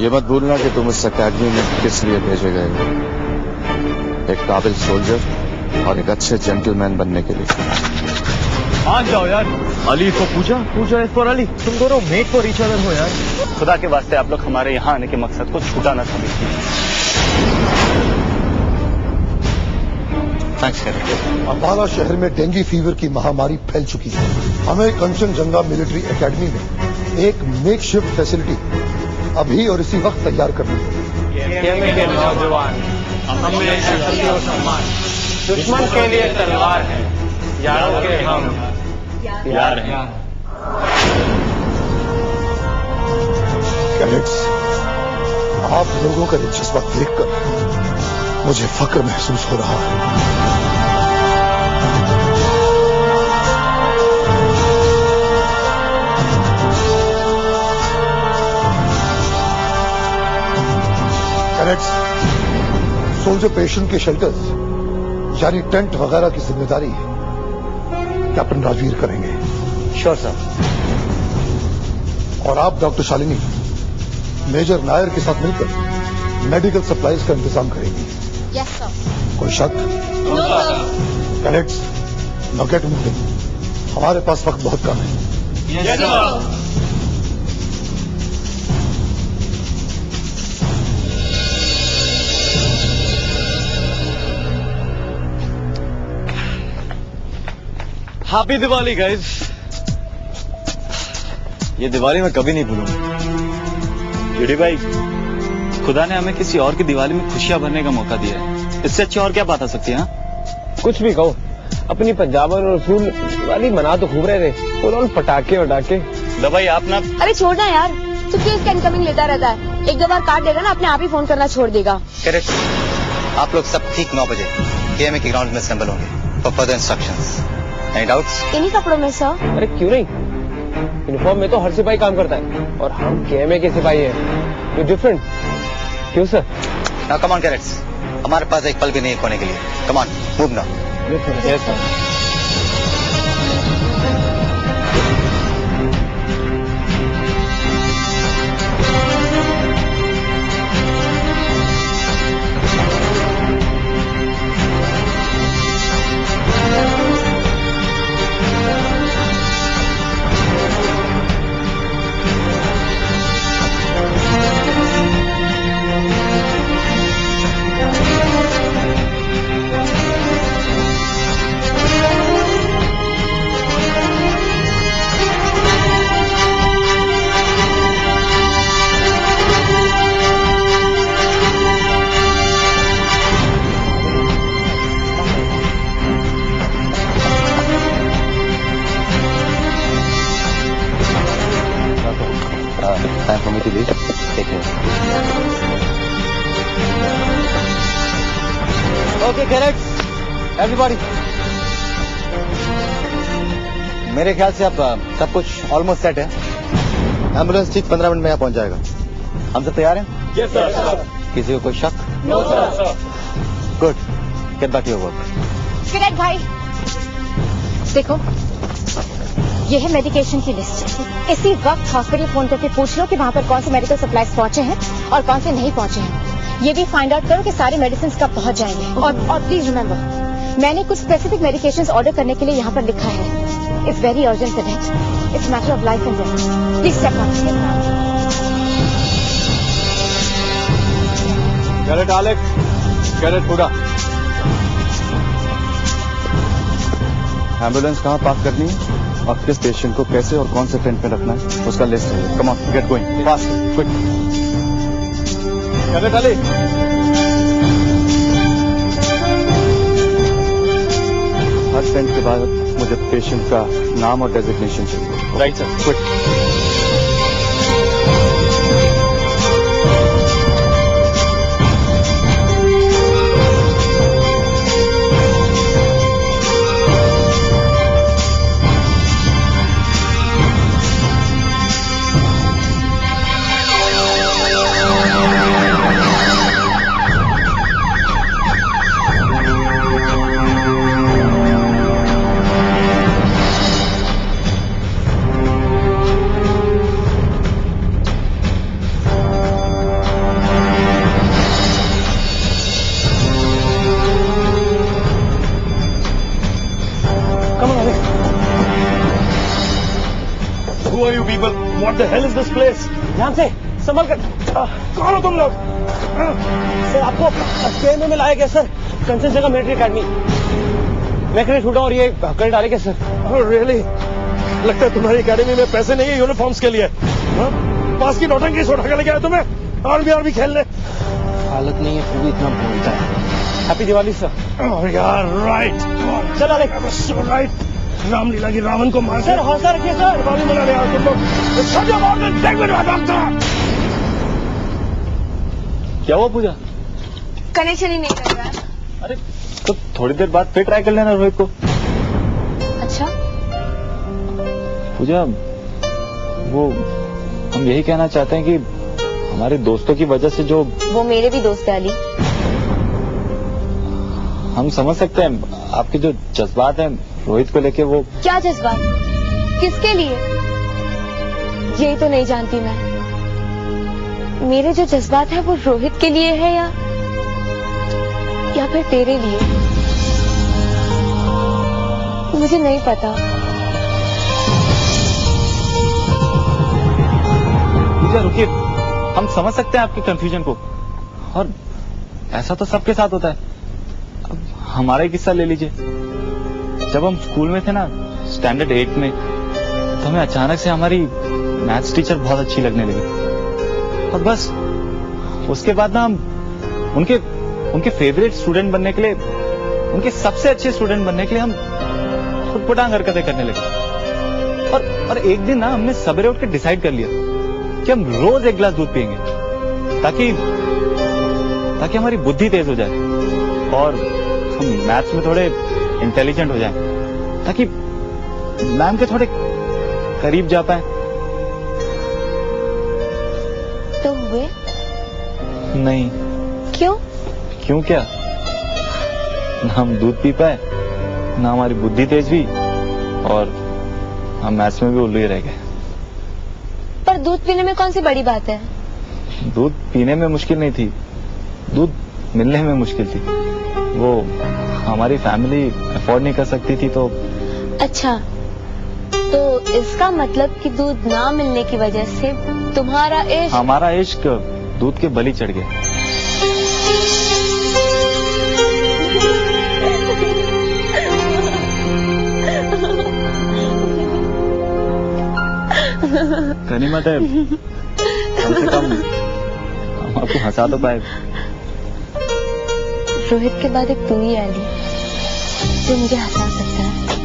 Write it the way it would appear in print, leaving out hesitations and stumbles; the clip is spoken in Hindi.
ये मत भूलना कि तुम इस अकेडमी में किस लिए भेजे गए हो। एक काबिल सोल्जर और एक अच्छे जेंटलमैन बनने के लिए। मान जाओ यार। अली को पूजा है फॉर अली। तुम दोनों मेट फॉर ईच अदर हो यार। खुदा के वास्ते आप लोग हमारे यहाँ आने के मकसद को छूटा ना समझिए। अम्बाला शहर में डेंगू फीवर की महामारी फैल चुकी है। हमें कंचनजंगा मिलिट्री एकेडमी में एक मेकशिफ्ट फैसिलिटी अभी और इसी वक्त तैयार करनी है। के नौजवान हमें शक्ति और सम्मान, दुश्मन के लिए तलवार है, यारों के हम यार हैं। कैडेट्स, आप लोगों का ये जज्बा देखकर मुझे फक्र महसूस हो रहा है। कैडेट्स, सोल्जर पेशेंट के शेल्टर्स यानी टेंट वगैरह की जिम्मेदारी कैप्टन राजवीर करेंगे। Sure sir. और आप डॉक्टर शालिनी मेजर नायर के साथ मिलकर मेडिकल सप्लाईज का इंतजाम करेंगी। Yes sir. कोई शक? No sir. Cadets, now get moving. हमारे पास वक्त बहुत कम है। Yes sir. Happy Diwali guys. ये दिवाली मैं कभी नहीं भूलूंगा। जुड़ी भाई, खुदा ने हमें किसी और की दिवाली में खुशियां भरने का मौका दिया है। इससे अच्छी और क्या बात आ सकती है? हाँ? कुछ भी कहो, अपनी पंजाबन और रसूल दिवाली मना तो खूब रहे थे। फुल पटाखे वटाखे। लो भाई आप ना। अरे छोड़ना यार, तू क्यों इसका इनकमिंग लेता रहता है? एक दो बार काट देगा ना, अपने आप ही फोन करना छोड़ देगा। करेक्ट। आप लोग सब ठीक 9 बजे केएमए के ग्राउंड में असेंबल होंगे for further instructions. Any doubts? इन्हीं कपड़ों में सर? अरे क्यों नहीं, यूनिफॉर्म में तो हर सिपाही काम करता है और हम केएमए के सिपाही हैं। You different. क्यों sir? Now come on cadets, हमारे पास एक पल भी नहीं खोने के लिए। Come on, move now. Yes sir. Time for me to leave. Take care. Okay cadets, everybody. मेरे ख्याल से अब सब कुछ ऑलमोस्ट सेट है। एम्बुलेंस ठीक 15 मिनट में यहाँ पहुंच जाएगा। हम सब तैयार हैं? Yes sir. किसी को कोई शक? No sir. Good, get back to your work. Cadet भाई देखो, ये है मेडिकेशन की लिस्ट। इसी वक्त हॉस्पिटल फोन करके पूछ लो कि वहाँ पर कौन से मेडिकल सप्लाईज पहुंचे हैं और कौन से नहीं पहुंचे हैं। ये भी फाइंड आउट करो कि सारे मेडिसिन कब पहुंच जाएंगे। और प्लीज रिमेम्बर, मैंने कुछ स्पेसिफिक मेडिकेशंस ऑर्डर करने के लिए यहाँ पर लिखा है। It's very urgent cadet. It's matter of life and death. Please step up. Cadet Alex, cadet पूरा। एम्बुलेंस कहाँ पार्क करनी है और किस पेशेंट को कैसे और कौन से टेंट में रखना है, उसका लिस्ट है। Come on, get going fast, quick. Cadet Ali. Her tent के बाद मुझे पेशेंट का नाम और डेजिग्नेशन चाहिए। Right sir, quick. Unbelievable, what the hell is this place? ध्यान से, संभल कर। कौन हो तुम लोग? सर आपको केएमए में लाया गया सर, कंचन जंगा मिलिट्री एकेडमी। मैं कहीं छूटा और ये कर डाले क्या सर? रियली? लगता है तुम्हारी एकेडमी में पैसे नहीं है यूनिफॉर्म्स के लिए। हाँ? पास की नौटंकी से उठा के लेके आए तुम्हें आर्मी खेलने। हालत नहीं है फिर भी इतना बोलता है। Happy Diwali sir. यार राइट, चल अरे राइट। रामलीला की रावण को मार सर हौसला रखिए सर। दिवाली मना रहे तुम लोग। Shut your mouth and take me to a doctor! क्या हुआ पूजा? कनेक्शन ही नहीं कर रहा है। अरे तो थोड़ी देर बाद फिर ट्राई कर लेना रोहित को। अच्छा, पूजा, वो हम यही कहना चाहते हैं कि हमारे दोस्तों की वजह से जो वो मेरे भी दोस्त है अली। हम समझ सकते हैं आपके जो जज्बात हैं रोहित को लेके, वो क्या जज्बात? किसके लिए? यही तो नहीं जानती मैं। मेरे जो जज्बात है वो रोहित के लिए है या फिर तेरे लिए? मुझे नहीं पता। पूजा रुकिए, हम समझ सकते हैं आपके कंफ्यूजन को, और ऐसा तो सबके साथ होता है। अब हमारा ही किस्सा ले लीजिए। जब हम स्कूल में थे ना, स्टैंडर्ड 8 में, तो हमें अचानक से हमारी मैथ्स टीचर बहुत अच्छी लगने लगी, और बस उसके बाद ना हम उनके फेवरेट स्टूडेंट बनने के लिए, उनके सबसे अच्छे स्टूडेंट बनने के लिए हम खुटपटांग हरकतें करने लगे। और एक दिन ना हमने सवेरे उठ के डिसाइड कर लिया कि हम रोज एक गिलास दूध पिएंगे, ताकि हमारी बुद्धि तेज हो जाए और हम मैथ्स में थोड़े इंटेलिजेंट हो जाएं, ताकि मैम के थोड़े करीब जा पाए। तो हुए? नहीं। क्यों? क्यों क्या? ना हम दूध पी पाए, ना हमारी बुद्धि तेज हुई, और हम मैथ्स में भी उल्लू ही रह गए। पर दूध पीने में कौन सी बड़ी बात है? दूध पीने में मुश्किल नहीं थी, दूध मिलने में मुश्किल थी। वो हमारी फैमिली अफोर्ड नहीं कर सकती थी, तो अच्छा, तो इसका मतलब कि दूध ना मिलने की वजह से हमारा इश्क दूध के बलि चढ़ गया। गनीमत है, कम से कम हम आपको हंसा तो पाए। रोहित के बाद एक तू ही अली जो मुझे हंसा सकता है।